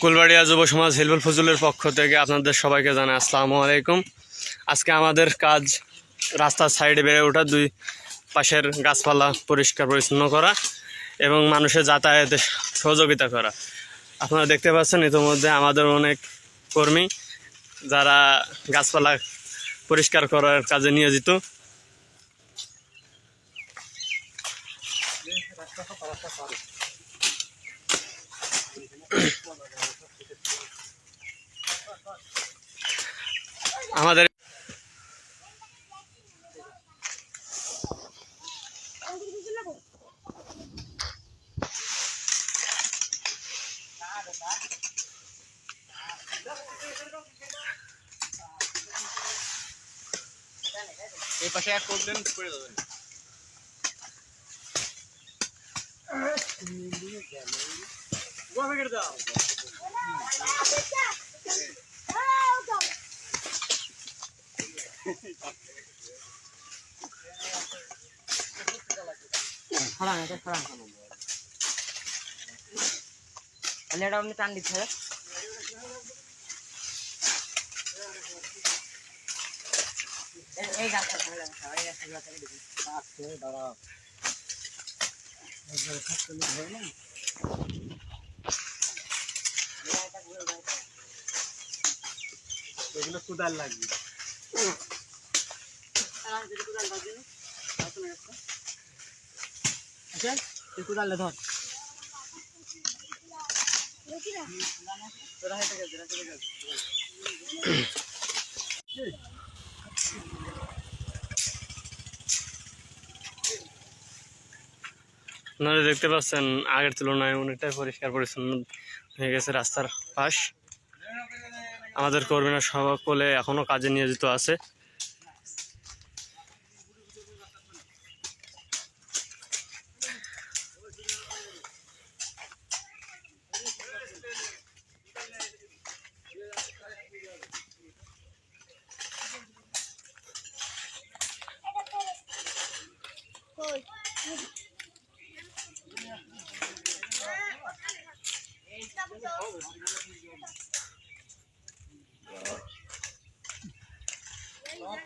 কুলবাড়িয়া যুব সমাজ হিলফুল ফজলের পক্ষ থেকে আপনাদের সবাইকে জানাই আসসালামু আলাইকুম। আজকে আমাদের কাজ রাস্তার সাইডে বেড়ে ওঠা, দুই পাশের গাছপালা পরিষ্কার পরিচ্ছন্ন করা এবং মানুষের যাতায়াতে সহযোগিতা করা। আপনারা দেখতে পাচ্ছেন ইতিমধ্যে আমাদের অনেক কর্মী যারা গাছপালা পরিষ্কার করার কাজে নিয়োজিত। আমাদের এই পাশে এক করবেন করে দেবেন। টান দিতে হবে। এই গাছটা এগুলো কুদাল লাগবে। আচ্ছা তুই কোদালে ধর। আপনারা দেখতে পাচ্ছেন আগের তুলনায় অনেকটাই পরিষ্কার পরিচ্ছন্ন হয়ে গেছে রাস্তার পাশ। আমাদের কর্মীরা সকলে এখনো কাজে নিয়োজিত আছে।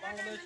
বাংলাদেশ